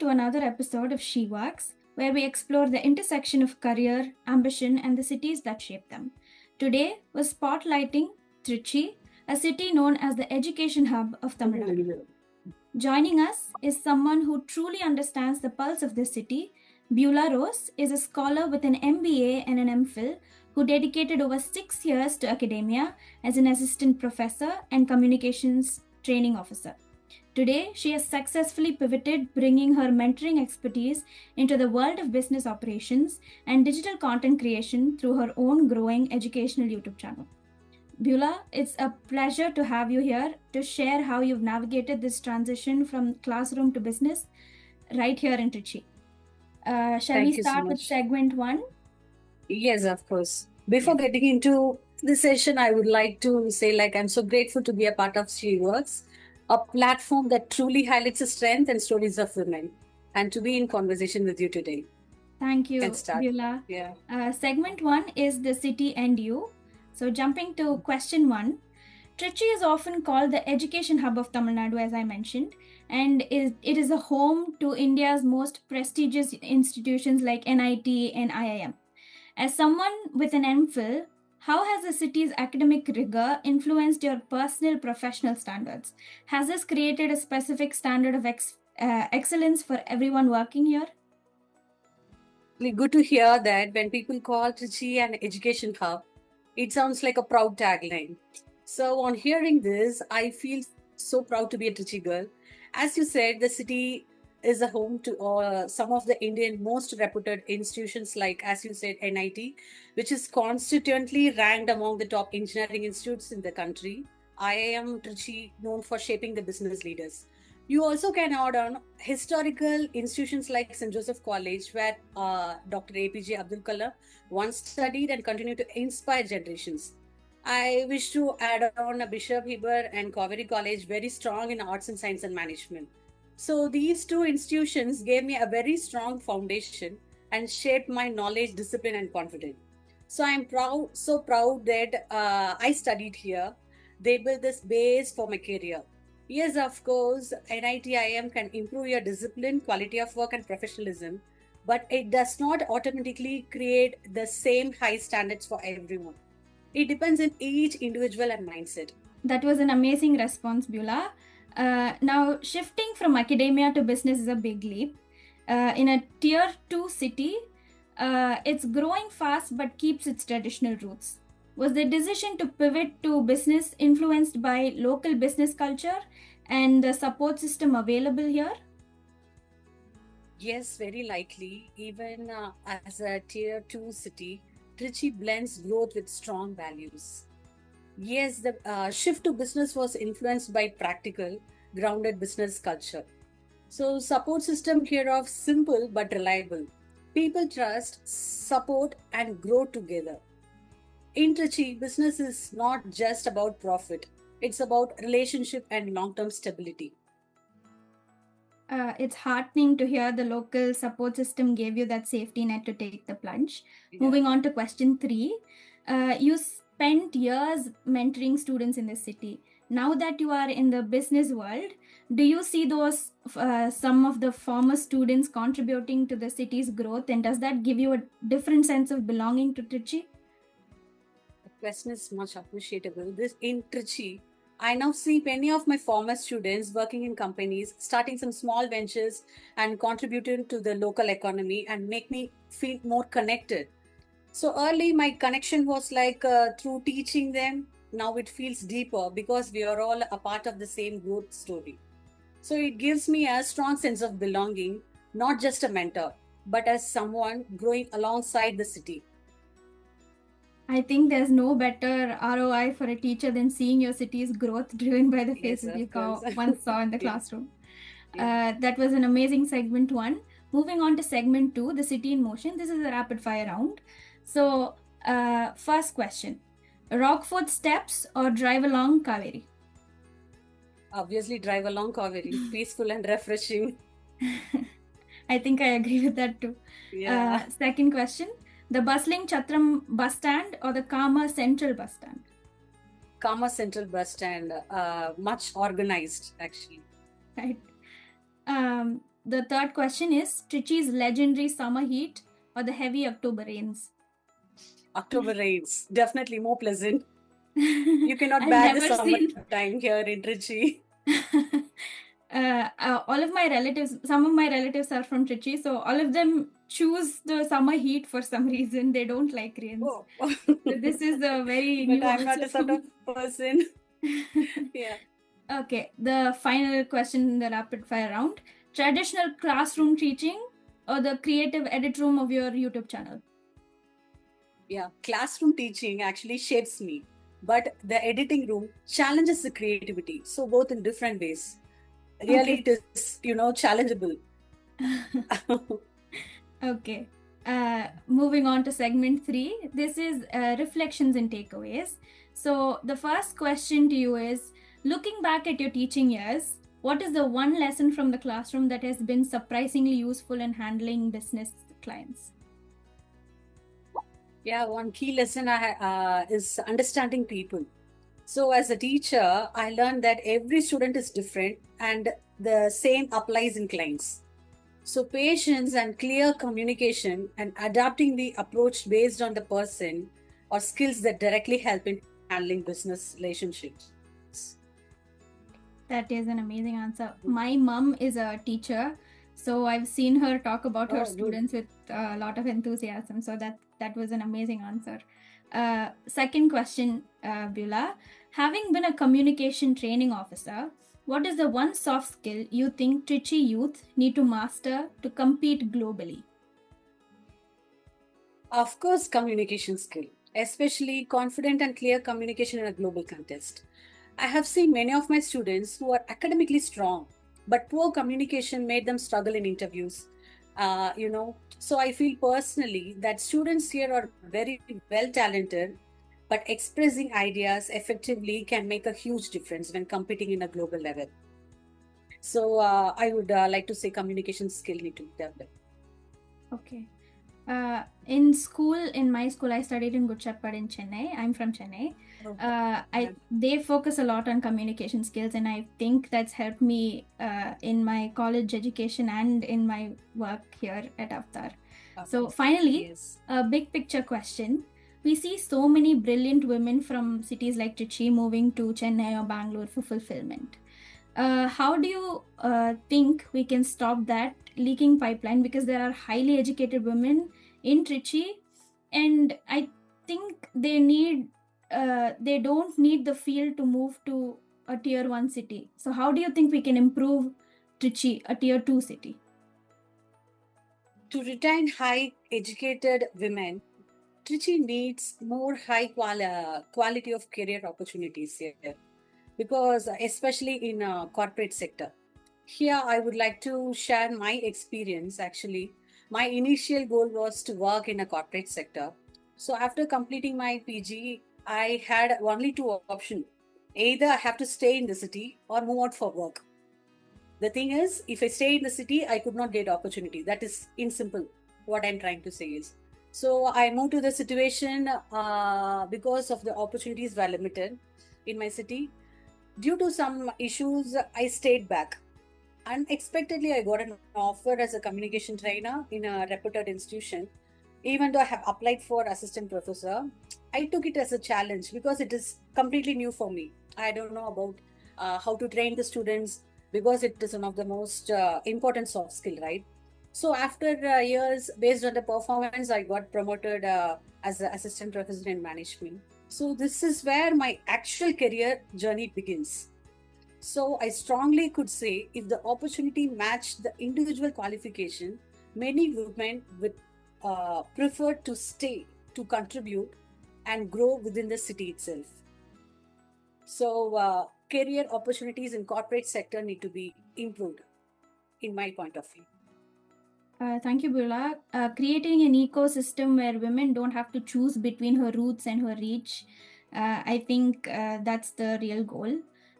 to another episode of She Works, where we explore the intersection of career, ambition, and the cities that shape them. Today, we're spotlighting Trichy, a city known as the education hub of Tamil Nadu. Joining us is someone who truly understands the pulse of this city. Beulah Rose is a scholar with an MBA and an MPhil who dedicated over 6 years to academia as an assistant professor and communications training officer. Today, she has successfully pivoted, bringing her mentoring expertise into the world of business operations and digital content creation through her own growing educational YouTube channel. Beulah, it's a pleasure to have you here to share how you've navigated this transition from classroom to business right here in Trichy. Shall we start with segment 1? Yes, of course. Before getting into the session, I would like to say, I'm so grateful to be a part of She Works, a platform that truly highlights the strength and stories of women, and to be in conversation with you today. Thank you, Let's start. Beulah. Yeah. Segment 1 is the city and you. So jumping to question 1, Trichy is often called the education hub of Tamil Nadu, as I mentioned, and it is a home to India's most prestigious institutions like NIT and IIM. As someone with an MPhil, how has the city's academic rigor influenced your personal professional standards? Has this created a specific standard of excellence for everyone working here? Good to hear that when people call Trichy an education hub, it sounds like a proud tagline. So on hearing this, I feel so proud to be a Trichy girl. As you said, the city is a home to some of the Indian most reputed institutions like, as you said, NIT, which is constantly ranked among the top engineering institutes in the country. IIM Trichy, known for shaping the business leaders. You also can add on historical institutions like St. Joseph College, where Dr. APJ Abdul Kalam once studied and continued to inspire generations. I wish to add on a Bishop Heber and Kaveri College, very strong in arts and science and management. So these two institutions gave me a very strong foundation and shaped my knowledge, discipline, and confidence. So I'm so proud that I studied here. They built this base for my career. Yes, of course, NITIM can improve your discipline, quality of work, and professionalism, but it does not automatically create the same high standards for everyone. It depends on each individual and mindset. That was an amazing response, Beulah. Now, shifting from academia to business is a big leap. In a tier 2 city, it's growing fast but keeps its traditional roots. Was the decision to pivot to business influenced by local business culture and the support system available here? Yes, very likely. Even as a tier 2 city, Trichy blends growth with strong values. Yes, the shift to business was influenced by practical, grounded business culture. So, support system here of simple but reliable. People trust, support, and grow together. In Trichy, business is not just about profit, it's about relationship and long term stability. It's heartening to hear the local support system gave you that safety net to take the plunge. Yeah. Moving on to question 3, you spent years mentoring students in this city. Now that you are in the business world, do you see those some of the former students contributing to the city's growth, and does that give you a different sense of belonging to Trichy? The question is much appreciable. This in Trichy, I now see many of my former students working in companies, starting some small ventures and contributing to the local economy and make me feel more connected. So early, my connection was through teaching them. Now it feels deeper because we are all a part of the same growth story. So it gives me a strong sense of belonging, not just a mentor, but as someone growing alongside the city. I think there's no better ROI for a teacher than seeing your city's growth driven by the faces you once saw in the classroom. That was an amazing segment 1. Moving on to segment 2, the city in motion. This is a rapid fire round. So, first question, Rockford Steps or drive along Kaveri? Obviously, drive along Kaveri, peaceful and refreshing. I think I agree with that too. Yeah. Second question, the bustling Chatram bus stand or the Kama Central bus stand? Kama Central bus stand, much organized actually. Right. the third question is Trichy's legendary summer heat or the heavy October rains? October rains, definitely more pleasant. You cannot I've bear the never summer seen. time here in Trichy. All of my relatives, some of my relatives are from Trichy, so all of them choose the summer heat for some reason. They don't like rains. Oh. So this is a very But new I'm not answer a for sort of me. person. Yeah. Okay, the final question in the rapid fire round: traditional classroom teaching or the creative edit room of your YouTube channel? Yeah. Classroom teaching actually shapes me, but the editing room challenges the creativity. So both in different ways. Really, Okay. it is, challengeable. Okay. Moving on to segment 3. This is reflections and takeaways. So, the first question to you is, looking back at your teaching years, what is the one lesson from the classroom that has been surprisingly useful in handling business clients? Yeah, one key lesson is understanding people. So, as a teacher, I learned that every student is different and the same applies in clients. So, patience and clear communication and adapting the approach based on the person or skills that directly help in handling business relationships. That is an amazing answer. My mom is a teacher, so I've seen her talk about her Oh, good. students with a lot of enthusiasm. So that was an amazing answer. Second question, Beulah. Having been a communication training officer, what is the one soft skill you think Trichy youth need to master to compete globally? Of course, communication skill, especially confident and clear communication in a global context. I have seen many of my students who are academically strong, but poor communication made them struggle in interviews. So I feel personally that students here are very well talented, but expressing ideas effectively can make a huge difference when competing in a global level. So I would like to say communication skill need to be developed. Okay. In my school, I studied in Good Shepherd in Chennai. I'm from Chennai. Yeah. They focus a lot on communication skills, and I think that's helped me in my college education and in my work here at Avtar. So, finally, Yes. a big picture question. We see so many brilliant women from cities like Trichy moving to Chennai or Bangalore for fulfillment. How do you think we can stop that leaking pipeline? Because there are highly educated women in Trichy, and I think they don't need the field to move to a tier 1 city. So, how do you think we can improve Trichy, a tier 2 city? To retain high educated women, Trichy needs more quality of career opportunities here because especially in corporate sector. Here I would like to share my experience actually. My initial goal was to work in a corporate sector. So after completing my PG, I had only two options. Either I have to stay in the city or move out for work. The thing is, if I stay in the city, I could not get opportunity. That is in simple. What I'm trying to say is, so I moved to the situation because of the opportunities were limited in my city. Due to some issues, I stayed back. Unexpectedly, I got an offer as a communication trainer in a reputed institution. Even though I have applied for assistant professor, I took it as a challenge because it is completely new for me. I don't know about how to train the students because it is one of the most important soft skill, right? So after years, based on the performance, I got promoted as an assistant professor in management. So this is where my actual career journey begins. So I strongly could say if the opportunity matched the individual qualification, many women would prefer to stay, to contribute, and grow within the city itself. So career opportunities in corporate sector need to be improved, in my point of view. Thank you, Bula. Creating an ecosystem where women don't have to choose between her roots and her reach, I think that's the real goal.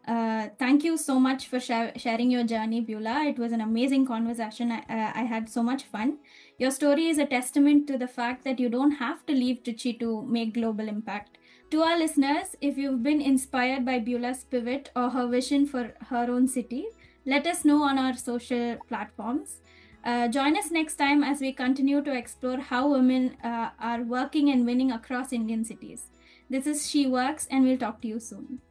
Thank you so much for sharing your journey, Beulah. It was an amazing conversation. I had so much fun. Your story is a testament to the fact that you don't have to leave Trichy to make global impact. To our listeners, if you've been inspired by Beulah's pivot or her vision for her own city, Let us know on our social platforms. Join us next time as we continue to explore how women are working and winning across Indian cities. This is She Works, and we'll talk to you soon.